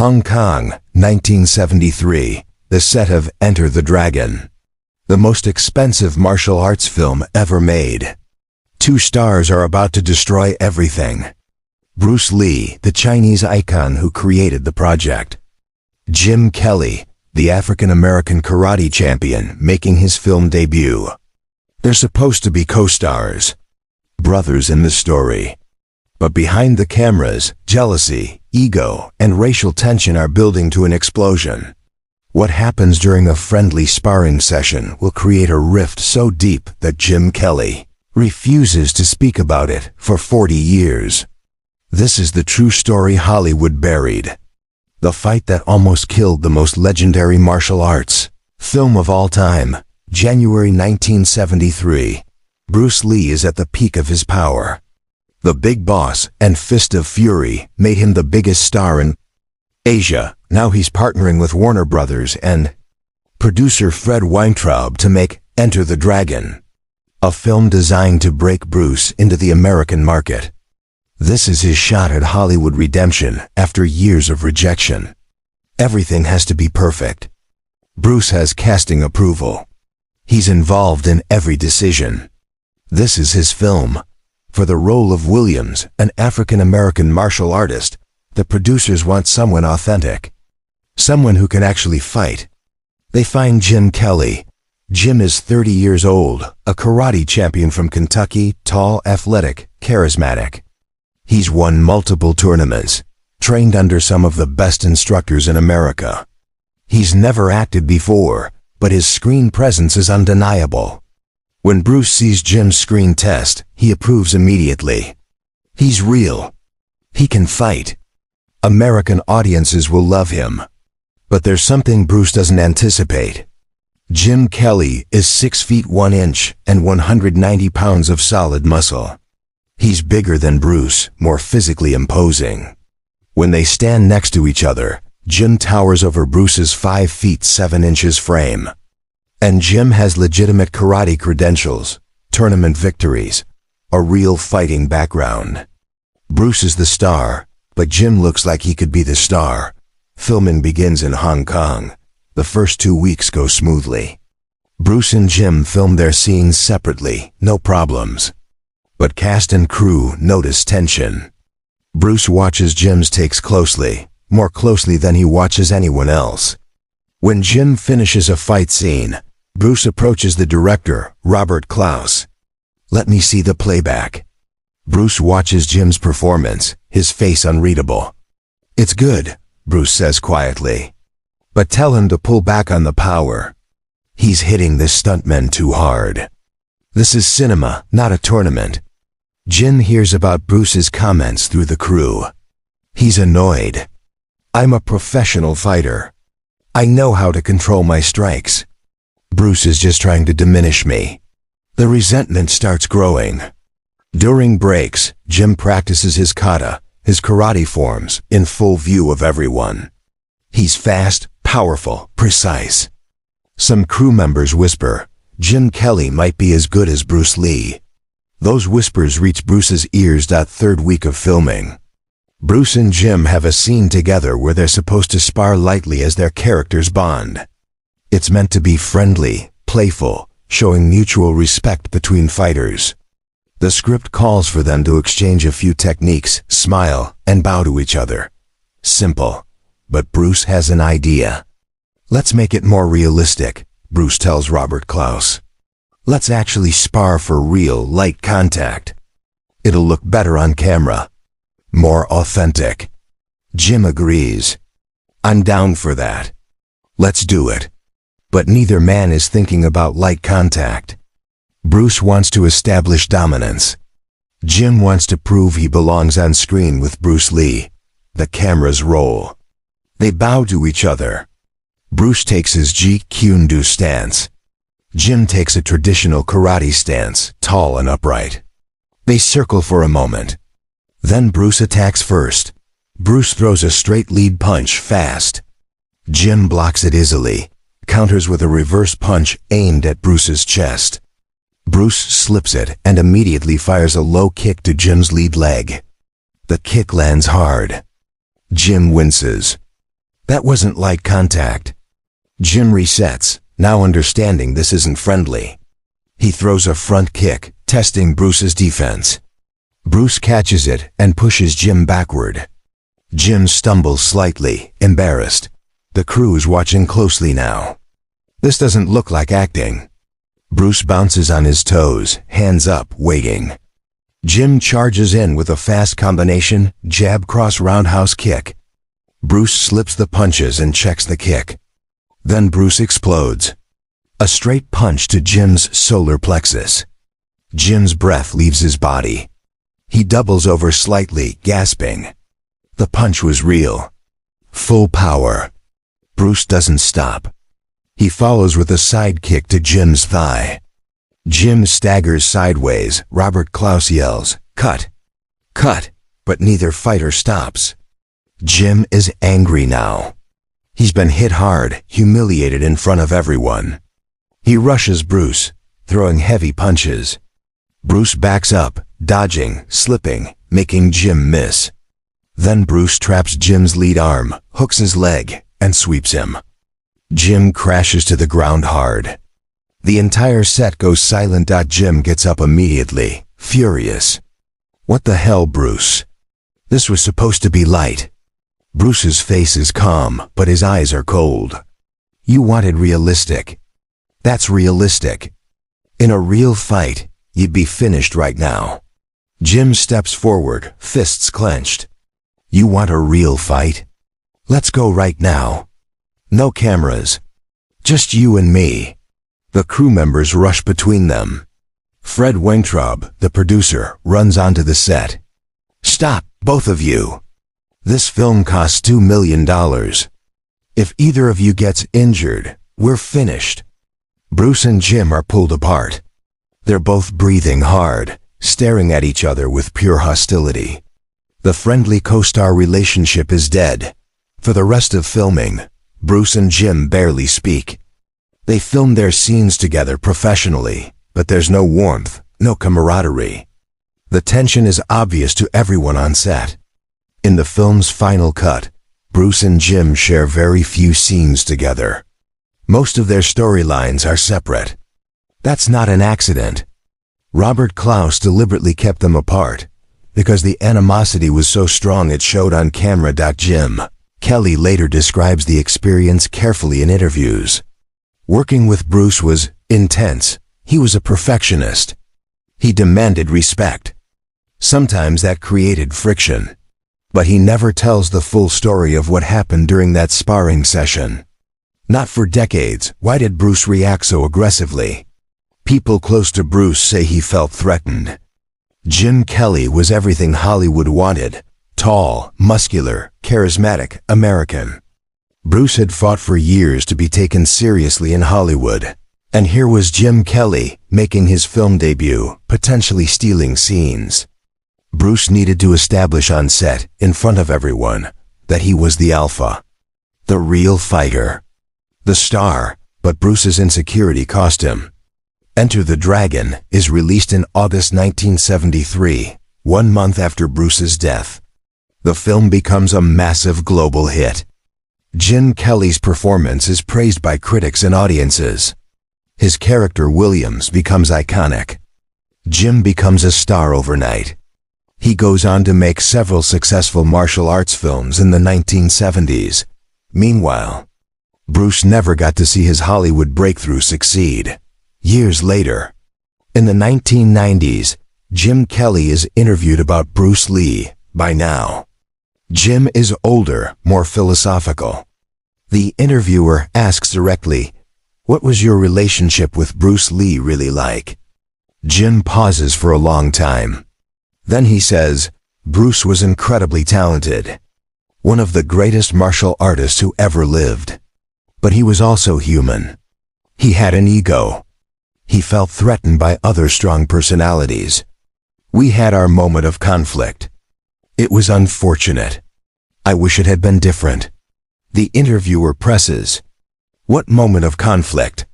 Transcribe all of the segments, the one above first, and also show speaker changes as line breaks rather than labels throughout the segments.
Hong Kong, 1973, the set of Enter the Dragon. The most expensive martial arts film ever made. Two stars are about to destroy everything. Bruce Lee, the Chinese icon who created the project. Jim Kelly, the African-American karate champion making his film debut. They're supposed to be co-stars, brothers in the story. But behind the cameras, jealousy, ego, and racial tension are building to an explosion. What happens during a friendly sparring session will create a rift so deep that Jim Kelly refuses to speak about it for 40 years. This is the true story Hollywood buried. The fight that almost killed the most legendary martial arts film of all time. January 1973. Bruce Lee is at the peak of his power. The Big Boss and Fist of Fury made him the biggest star in Asia. Now he's partnering with Warner Brothers and producer Fred Weintraub to make Enter the Dragon, a film designed to break Bruce into the American market. This is his shot at Hollywood redemption after years of rejection. Everything has to be perfect. Bruce has casting approval. He's involved in every decision. This is his film. For the role of Williams, an African-American martial artist, the producers want someone authentic. Someone who can actually fight. They find Jim Kelly. Jim is 30 years old, a karate champion from Kentucky, tall, athletic, charismatic. He's won multiple tournaments, trained under some of the best instructors in America. He's never acted before, but his screen presence is undeniable. When Bruce sees Jim's screen test, he approves immediately. He's real. He can fight. American audiences will love him. But there's something Bruce doesn't anticipate. Jim Kelly is 6 feet 1 inch and 190 pounds of solid muscle. He's bigger than Bruce, more physically imposing. When they stand next to each other, Jim towers over Bruce's 5 feet 7 inches frame. And Jim has legitimate karate credentials, tournament victories, a real fighting background. Bruce is the star, but Jim looks like he could be the star. Filming begins in Hong Kong. The first 2 weeks go smoothly. Bruce and Jim film their scenes separately, no problems. But cast and crew notice tension. Bruce watches Jim's takes closely, more closely than he watches anyone else. When Jim finishes a fight scene, Bruce approaches the director, Robert Klaus. "Let me see the playback." Bruce watches Jim's performance, his face unreadable. "It's good," Bruce says quietly. "But tell him to pull back on the power. He's hitting this stuntman too hard. This is cinema, not a tournament." Jim hears about Bruce's comments through the crew. He's annoyed. "I'm a professional fighter. I know how to control my strikes. Bruce is just trying to diminish me." The resentment starts growing. During breaks, Jim practices his kata, his karate forms, in full view of everyone. He's fast, powerful, precise. Some crew members whisper, Jim Kelly might be as good as Bruce Lee. Those whispers reach Bruce's ears that third week of filming. Bruce and Jim have a scene together where they're supposed to spar lightly as their characters bond. It's meant to be friendly, playful, showing mutual respect between fighters. The script calls for them to exchange a few techniques, smile, and bow to each other. Simple. But Bruce has an idea. "Let's make it more realistic," Bruce tells Robert Klaus. "Let's actually spar for real, light contact. It'll look better on camera. More authentic." Jim agrees. "I'm down for that. Let's do it." But neither man is thinking about light contact. Bruce wants to establish dominance. Jim wants to prove he belongs on screen with Bruce Lee. The cameras roll. They bow to each other. Bruce takes his Jeet Kune Do stance. Jim takes a traditional karate stance, tall and upright. They circle for a moment. Then Bruce attacks first. Bruce throws a straight lead punch fast. Jim blocks it easily, counters with a reverse punch aimed at Bruce's chest. Bruce slips it and immediately fires a low kick to Jim's lead leg. The kick lands hard. Jim winces. That wasn't light contact. Jim resets, now understanding this isn't friendly. He throws a front kick, testing Bruce's defense. Bruce catches it and pushes Jim backward. Jim stumbles slightly, embarrassed. The crew is watching closely now. This doesn't look like acting. Bruce bounces on his toes, hands up, waiting. Jim charges in with a fast combination, jab cross roundhouse kick. Bruce slips the punches and checks the kick. Then Bruce explodes. A straight punch to Jim's solar plexus. Jim's breath leaves his body. He doubles over slightly, gasping. The punch was real. Full power. Bruce doesn't stop. He follows with a side kick to Jim's thigh. Jim staggers sideways. Robert Klaus yells, "Cut! Cut!" But neither fighter stops. Jim is angry now. He's been hit hard, humiliated in front of everyone. He rushes Bruce, throwing heavy punches. Bruce backs up, dodging, slipping, making Jim miss. Then Bruce traps Jim's lead arm, hooks his leg, and sweeps him. Jim crashes to the ground hard. The entire set goes silent. Jim gets up immediately, furious. "What the hell, Bruce? This was supposed to be light." Bruce's face is calm, but his eyes are cold. "You wanted realistic. That's realistic. In a real fight, you'd be finished right now." Jim steps forward, fists clenched. "You want a real fight? Let's go right now. No cameras. Just you and me." The crew members rush between them. Fred Weintraub, the producer, runs onto the set. "Stop, both of you. This film costs $2 million. If either of you gets injured, we're finished." Bruce and Jim are pulled apart. They're both breathing hard, staring at each other with pure hostility. The friendly co-star relationship is dead. For the rest of filming, Bruce and Jim barely speak. They film their scenes together professionally, but there's no warmth, no camaraderie. The tension is obvious to everyone on set. In the film's final cut, Bruce and Jim share very few scenes together. Most of their storylines are separate. That's not an accident. Robert Klaus deliberately kept them apart, because the animosity was so strong it showed on camera. Jim Kelly later describes the experience carefully in interviews. Working with Bruce was intense. He was a perfectionist. He demanded respect. Sometimes that created friction. But he never tells the full story of what happened during that sparring session. Not for decades. Why did Bruce react so aggressively? People close to Bruce say he felt threatened. Jim Kelly was everything Hollywood wanted. Tall, muscular, charismatic, American. Bruce had fought for years to be taken seriously in Hollywood. And here was Jim Kelly, making his film debut, potentially stealing scenes. Bruce needed to establish on set, in front of everyone, that he was the alpha. The real fighter. The star, but Bruce's insecurity cost him. Enter the Dragon is released in August 1973, 1 month after Bruce's death. The film becomes a massive global hit. Jim Kelly's performance is praised by critics and audiences. His character Williams becomes iconic. Jim becomes a star overnight. He goes on to make several successful martial arts films in the 1970s. Meanwhile, Bruce never got to see his Hollywood breakthrough succeed. Years later, in the 1990s, Jim Kelly is interviewed about Bruce Lee. By now, Jim is older, more philosophical. The interviewer asks directly, "What was your relationship with Bruce Lee really like?" Jim pauses for a long time. Then he says, "Bruce was incredibly talented. One of the greatest martial artists who ever lived. But he was also human. He had an ego. He felt threatened by other strong personalities. We had our moment of conflict. It was unfortunate. I wish it had been different." The interviewer presses, "What moment of conflict?"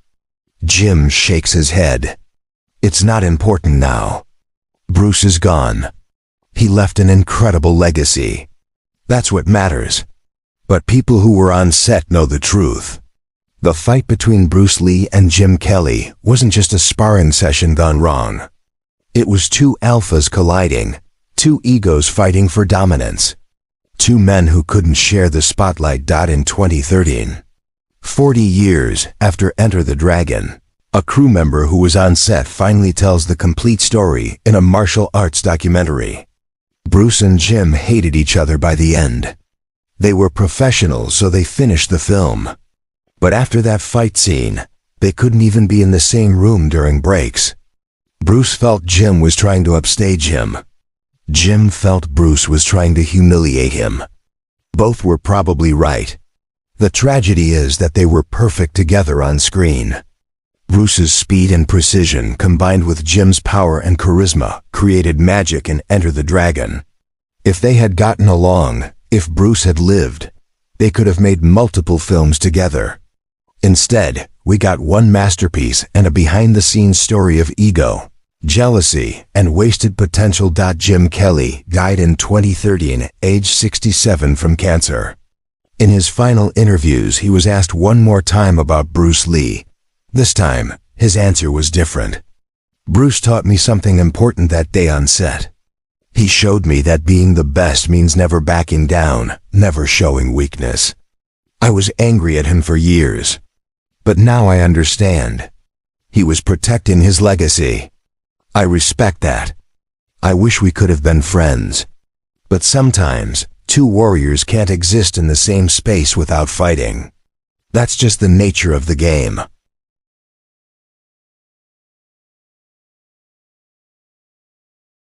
Jim shakes his head. "It's not important now. Bruce is gone. He left an incredible legacy. That's what matters. But people who were on set know the truth. The fight between Bruce Lee and Jim Kelly wasn't just a sparring session gone wrong. It was two alphas colliding, two egos fighting for dominance. Two men who couldn't share the spotlight. In 2013, 40 years after Enter the Dragon, a crew member who was on set finally tells the complete story in a martial arts documentary. Bruce and Jim hated each other by the end. They were professionals, so they finished the film. But after that fight scene, they couldn't even be in the same room during breaks. Bruce felt Jim was trying to upstage him. Jim felt Bruce was trying to humiliate him. Both were probably right. The tragedy is that they were perfect together on screen. Bruce's speed and precision combined with Jim's power and charisma created magic in Enter the Dragon. If they had gotten along, if Bruce had lived, they could have made multiple films together. Instead, we got one masterpiece and a behind-the-scenes story of ego, jealousy, and wasted potential. Jim Kelly died in 2013, age 67 from cancer. In his final interviews, he was asked one more time about Bruce Lee. This time, his answer was different. Bruce taught me something important that day on set. He showed me that being the best means never backing down, never showing weakness. I was angry at him for years. But now I understand. He was protecting his legacy. I respect that. I wish we could have been friends. But sometimes, two warriors can't exist in the same space without fighting. That's just the nature of the game.